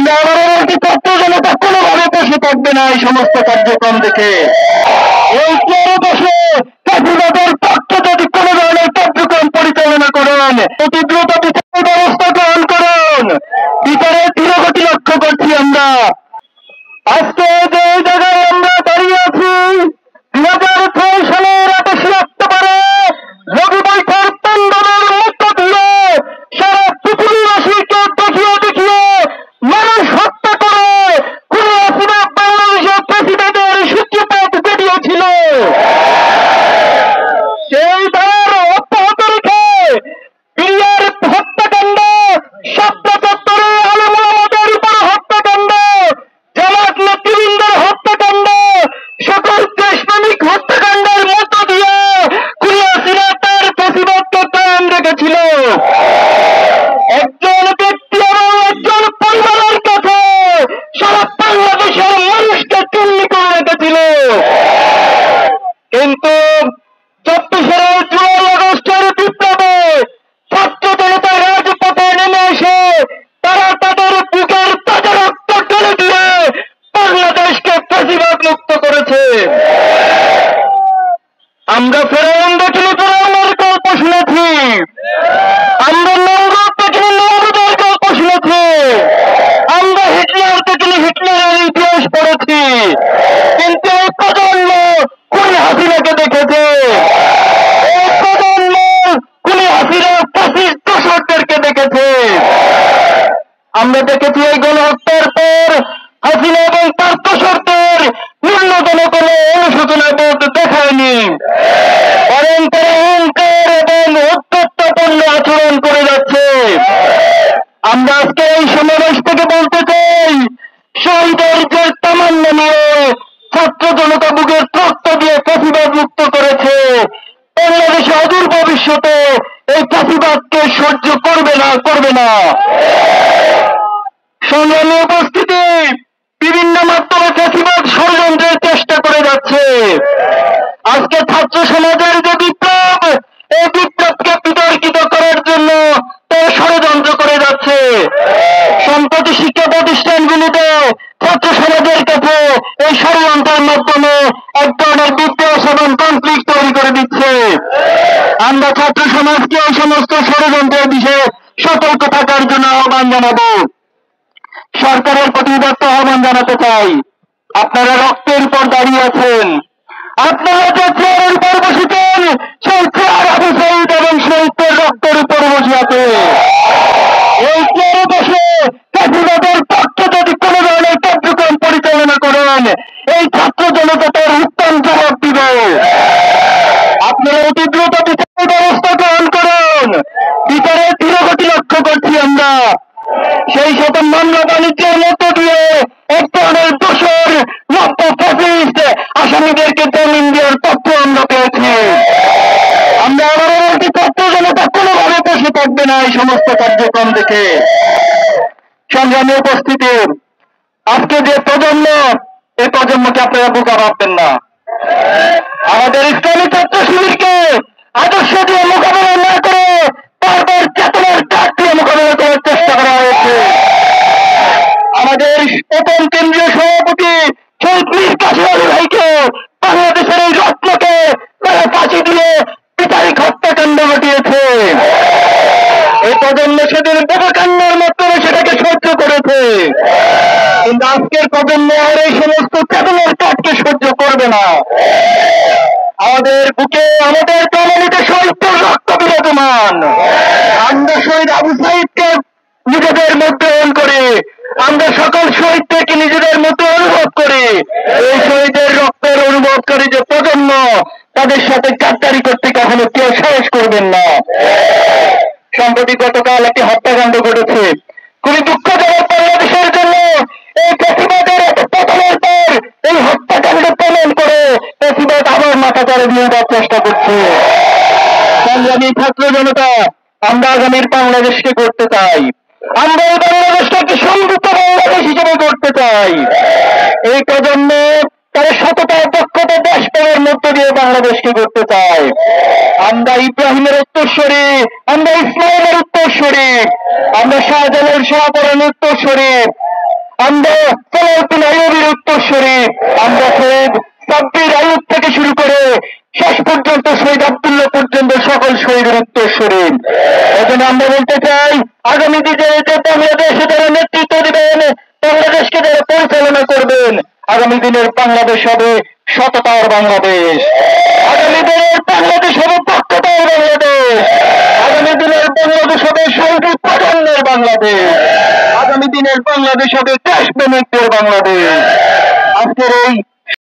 আমরা আবারও বলছি, ছাত্র জনতা কোনোভাবে বসে থাকবে না এই সমস্ত কার্যক্রম দেখে। এই চেয়ারে বসে ফ্যাসিবাদের পক্ষে যদি কোনো ধরনের কার্যক্রম পরিচালনা করেন, অতি দ্রুত বিচারের ব্যবস্থা গ্রহণ করুন। বিচারের ধীরগতি লক্ষ্য করছি আমরা। আজকে যে জায়গায় আমরা দাঁড়িয়ে আছি, 2006 সালের 28 অক্টোবরে রবি বৈঠক আন্দোলনের মধ্য দিয়ে সারা পৃথিবীবাসীকে দেখিয়ে দেখিয়ে মানুষ হত্যা করে খুনি হাসিনা বাংলাদেশের প্রেসিডেন্টের সূর্যপথ বেরিয়েছিল। সেই ধার অব্যাহত রেখে বিরিয়ার হত্যাকাণ্ড, শাপলা চত্বরে আলেম ওলামাদের উপর হত্যাকাণ্ড, জামাত নেতৃবৃন্দের হত্যাকাণ্ড, সকল দেশপ্রেমিক হত্যাকাণ্ডের মধ্য দিয়ে খুনি হাসিনা তার ফ্যাসিবাদকে কায়েম রেখেছিল। একজন ব্যক্তি এবং একজন পরিবারের কাছে সারা বাংলাদেশের মানুষকে চুন্নি করে রেখেছিল। কিন্তু 24 জুলাই আগস্টের বিপ্লবে ছাত্র জনতা রাজপথে নেমে এসে তারা তাদের বুকের তাজা রক্ত ঢেলে দিয়ে বাংলাদেশকে ফ্যাসিবাদ মুক্ত করেছে। আমরা ফেরাউন দেখিনি, ফেরাউনের গল্প শুনেছি। আমরা নমরুদ দেখিনি, নমরুদের গল্প শুনেছি। আমরা হিটলার দেখিনি, হিটলারের ইতিহাস পড়েছি। কিন্তু এই প্রজন্ম খুনি হাসিনাকে দেখেছে। এই প্রজন্ম খুনি হাসিনা ফ্যাসিস্ট দোসরদেরকে দেখেছে। আমরা দেখেছি এই গণহত্যার পর হাসিনা এবং তার দোসরদের ন্যূনতম কোনো অনুশোচনা বোধ দেখায়নি, বরং তারা অহংকার এবং উদ্ধত্তপূর্ণ আচরণ করে যাচ্ছে। আমরা আজকে এই সমাবেশ থেকে বলতে চাই, শহীদের যে তামান্না নিয়ে ছাত্র জনতা বুকের রক্ত দিয়ে ফ্যাসিবাদ মুক্ত করেছে, বাংলাদেশে অদূর ভবিষ্যতে এই ফ্যাসিবাদকে সহ্য করবে না, করবে না। সংগ্রামী উপস্থিতি, বিভিন্ন মাধ্যমে ফ্যাসিবাদ ষড়যন্ত্রের চেষ্টা করে যাচ্ছে। আজকে ছাত্র সমাজের যে বিপ্লব, এই বিপ্লবকে বিতর্কিত করার জন্য তারা ষড়যন্ত্র করে যাচ্ছে। সম্প্রতি শিক্ষা প্রতিষ্ঠানগুলিতে ছাত্র সমাজের কাছে এই ষড়যন্ত্রের মাধ্যমে এক ধরনের বিদ্বেষ এবং কনফ্লিক্ট তৈরি করে দিচ্ছে। আমরা ছাত্র সমাজকে এই সমস্ত ষড়যন্ত্রের বিষয়ে সতর্ক থাকার জন্য আহ্বান জানাবো। সরকারের প্রতি আহ্বান জানাতে চাই, আপনারা রক্তের উপর দাঁড়িয়ে আছেন। আপনারা যে চেয়ারের উপর বসেছেন, সেই চেয়ার আবু সাঈদ এবং শহীদদের রক্তের উপর বসে আছে। এই চেয়ারে বসে ফ্যাসিবাদের পক্ষে যদি কোনো ধরনের কার্যক্রম পরিচালনা করেন, এই ছাত্র জনতা তার উত্তম জবাব দিবে। আপনারা অতি দ্রুত বিচারের ব্যবস্থা গ্রহণ করুন। বিচারের ধীরগতি লক্ষ্য করছি আমরা। সেই সাথে মামলা বাণিজ্যের মধ্য দিয়ে এক ধরনের দোষর নব্য ফ্যাসিস্ট আসামিদেরকে জামিন দেওয়ার তথ্য আমরা পেয়েছি। আমরা আবারও বলছি, ছাত্র জনতা কোনোভাবে বসে থাকবে না এই সমস্ত কার্যক্রম দেখে। সংগ্রামী উপস্থিতি, আজকে যে প্রজন্ম, এই প্রজন্মকে আপনারা বোকা ভাববেন না। আমাদের ইসলামী ছাত্র শিবিরকে আদর্শ দিয়ে মোকাবেলা না করে বারবার চেতনার ডাক দিয়ে মোকাবেলা করার চেষ্টা করা হয়েছে। আমাদের প্রথম কেন্দ্রীয় সভাপতি শহীদ মীর কাসেম আলী ভাইকে, বাংলাদেশের এই রত্নকে তারা ফাঁসি দিয়ে বিচারিক হত্যাকাণ্ড ঘটিয়েছে। এই প্রজন্ম সেদিন বোকাকান্ডের মাধ্যমে সেটাকে সহ্য করেছে, কিন্তু আজকের প্রজন্ম আর এই সমস্ত চেতনার কাজকে সহ্য করবে না। আমাদের বুকে, আমাদের জননীতে শহীদদের রক্ত বিরাজমান। আমরা শহীদ আবু সাঈদকে নিজেদের মধ্যে গ্রহণ করি, আমরা সকল শহীদদেরকে নিজেদের মধ্যে অনুভব করি। এই শহীদের রক্তের অনুভবকারী যে প্রজন্ম, তাদের সাথে গাদ্দারি করতে কখনো কেউ সাহস করবেন না। সম্প্রতি গতকাল একটি হত্যাকাণ্ড ঘটেছে, খুবই দুঃখজনক বাংলাদেশের জন্য। এই ফ্যাসিবাদের পতনের পর এই হত্যাকাণ্ড প্রমাণ করে ফ্যাসিবাদ আবার মাথা চাড়ে দিয়ে দেওয়ার চেষ্টা করছে। সংগ্রামী ছাত্র জনতা, আমরা আগামীর বাংলাদেশকে করতে চাই। আমরা এই বাংলাদেশটাকে সমৃদ্ধ বাংলাদেশ হিসেবে করতে চাই। এই প্রজন্ম তারা সততা, দক্ষতা, দেশপ্রেমের মধ্য দিয়ে বাংলাদেশকে করতে চায়। আমরা ইব্রাহিমের উত্তরসূরি, আমরা ইসমাইলের উত্তরসূরি, আমরা শাহজালাল শাহপরানের উত্তরসূরি। আমরা সালাউদ্দিন আইয়ুবীর উত্তরসূরি, আমরা শহীদ সাব্বির আইয়ুব থেকে শুরু করে শেষ পর্যন্ত শহীদ আব্দুল্লাহ পর্যন্ত সকল শহীদের উত্তরসূরি। এজন্য আমরা বলতে চাই, আগামী দিনে যে বাংলাদেশে যারা নেতৃত্ব দিবেন, বাংলাদেশকে যারা পরিচালনা করবেন, আগামী দিনের বাংলাদেশ হবে সততার বাংলাদেশ, আগামী দিনের বাংলাদেশ হবে দক্ষতার বাংলাদেশ, আগামী দিনের বাংলাদেশ হবে সাংঘিক প্রজন্মের বাংলাদেশ, আগামী দিনের বাংলাদেশ হবে দেশপ্রেমিকদের বাংলাদেশ। আজকের এই